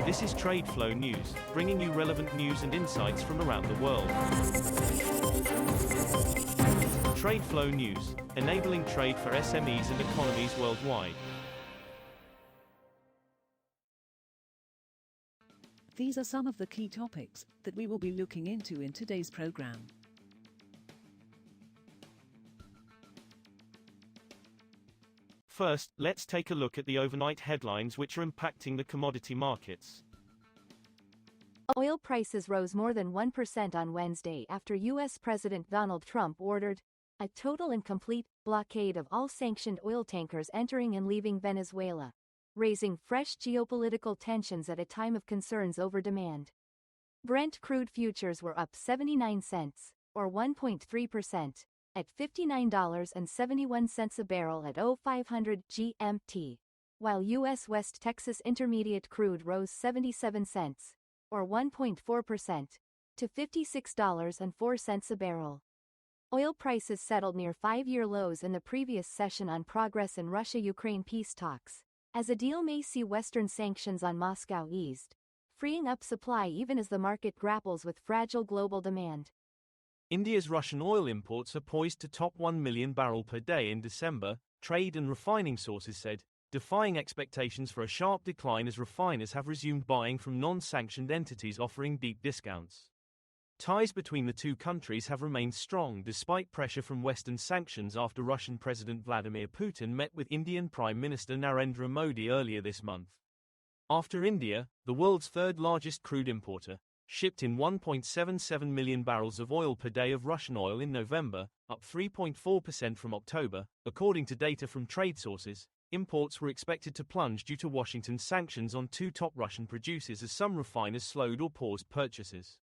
This is TradeFlow News, bringing you relevant news and insights from around the world. TradeFlow News, enabling trade for SMEs and economies worldwide. These are some of the key topics that we will be looking into in today's program. First, let's take a look at the overnight headlines which are impacting the commodity markets. Oil prices rose more than 1% on Wednesday after U.S. President Donald Trump ordered a total and complete blockade of all sanctioned oil tankers entering and leaving Venezuela, raising fresh geopolitical tensions at a time of concerns over demand. Brent crude futures were up 79 cents, or 1.3%, at $59.71 a barrel at 0500 GMT, while U.S. West Texas Intermediate crude rose 77 cents, or 1.4%, to $56.04 a barrel. Oil prices settled near five-year lows in the previous session on progress in Russia-Ukraine peace talks, as a deal may see Western sanctions on Moscow eased, freeing up supply even as the market grapples with fragile global demand. India's Russian oil imports are poised to top 1 million barrel per day in December, trade and refining sources said, defying expectations for a sharp decline as refiners have resumed buying from non-sanctioned entities offering deep discounts. Ties between the two countries have remained strong despite pressure from Western sanctions after Russian President Vladimir Putin met with Indian Prime Minister Narendra Modi earlier this month. After India, the world's third-largest crude importer, shipped in 1.77 million barrels of oil per day of Russian oil in November, up 3.4% from October, according to data from trade sources. Imports were expected to plunge due to Washington's sanctions on two top Russian producers as some refiners slowed or paused purchases.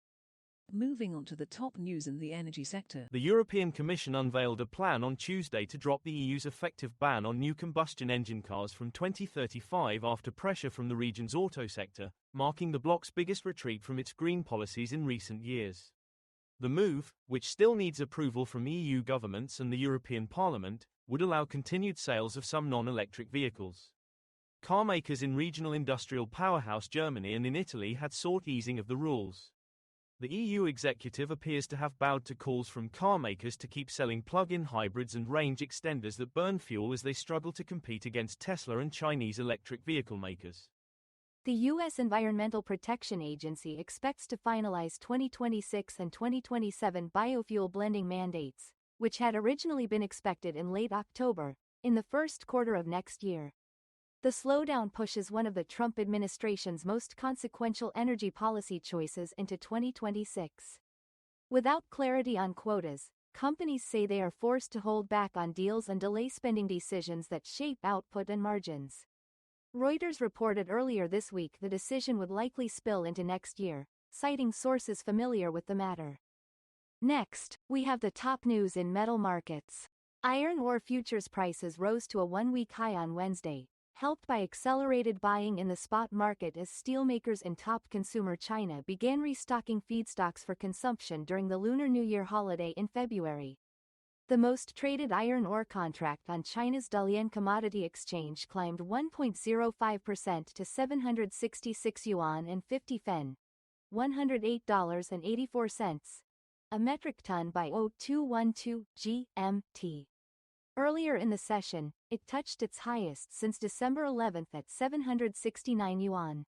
Moving on to the top news in the energy sector. The European Commission unveiled a plan on Tuesday to drop the EU's effective ban on new combustion engine cars from 2035 after pressure from the region's auto sector, marking the bloc's biggest retreat from its green policies in recent years. The move, which still needs approval from EU governments and the European Parliament, would allow continued sales of some non-electric vehicles. Car makers in regional industrial powerhouse Germany and in Italy had sought easing of the rules. The EU executive appears to have bowed to calls from car makers to keep selling plug-in hybrids and range extenders that burn fuel as they struggle to compete against Tesla and Chinese electric vehicle makers. The U.S. Environmental Protection Agency expects to finalize 2026 and 2027 biofuel blending mandates, which had originally been expected in late October, in the first quarter of next year. The slowdown pushes one of the Trump administration's most consequential energy policy choices into 2026. Without clarity on quotas, companies say they are forced to hold back on deals and delay spending decisions that shape output and margins. Reuters reported earlier this week the decision would likely spill into next year, citing sources familiar with the matter. Next, we have the top news in metal markets. Iron ore futures prices rose to a one-week high on Wednesday, helped by accelerated buying in the spot market as steelmakers in top consumer China began restocking feedstocks for consumption during the Lunar New Year holiday in February. The most traded iron ore contract on China's Dalian Commodity Exchange climbed 1.05% to 766 yuan and 50 fen, $108.84, a metric ton by 0212 GMT. Earlier in the session, it touched its highest since December 11 at 769 yuan.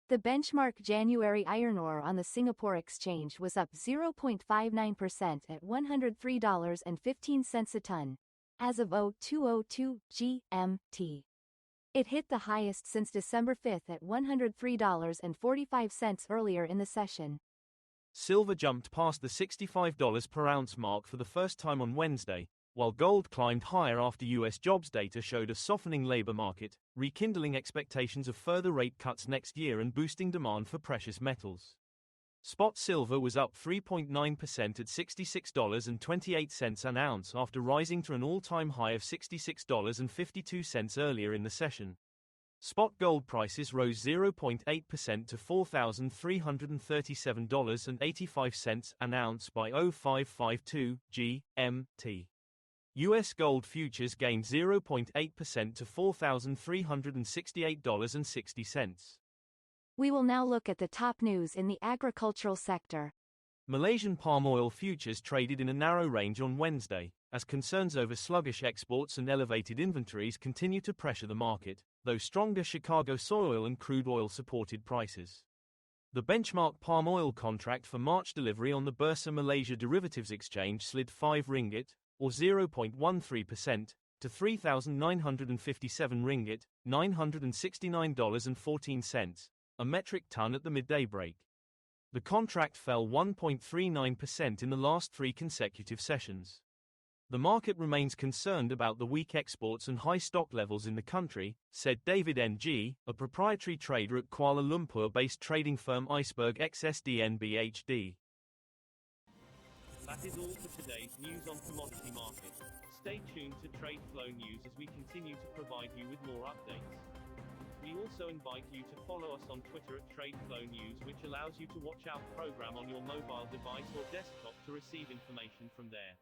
The benchmark January iron ore on the Singapore exchange was up 0.59% at $103.15 a ton, as of 0202 GMT. It hit the highest since December 5 at $103.45 earlier in the session. Silver jumped past the $65 per ounce mark for the first time on Wednesday, while gold climbed higher after U.S. jobs data showed a softening labor market, rekindling expectations of further rate cuts next year and boosting demand for precious metals. Spot silver was up 3.9% at $66.28 an ounce after rising to an all-time high of $66.52 earlier in the session. Spot gold prices rose 0.8% to $4,337.85 an ounce by 0552 GMT. U.S. gold futures gained 0.8% to $4,368.60. We will now look at the top news in the agricultural sector. Malaysian palm oil futures traded in a narrow range on Wednesday, as concerns over sluggish exports and elevated inventories continue to pressure the market, though stronger Chicago soyoil and crude oil supported prices. The benchmark palm oil contract for March delivery on the Bursa Malaysia Derivatives Exchange slid 5 ringgit, or 0.13%, to 3,957 ringgit, $969.14, a metric ton at the midday break. The contract fell 1.39% in the last 3 consecutive sessions. The market remains concerned about the weak exports and high stock levels in the country, said David Ng, a proprietary trader at Kuala Lumpur-based trading firm Iceberg XSDNBHD. That is all for today's news on commodity markets. Stay tuned to TradeFlow News as we continue to provide you with more updates. We also invite you to follow us on Twitter at TradeFlow News, which allows you to watch our program on your mobile device or desktop to receive information from there.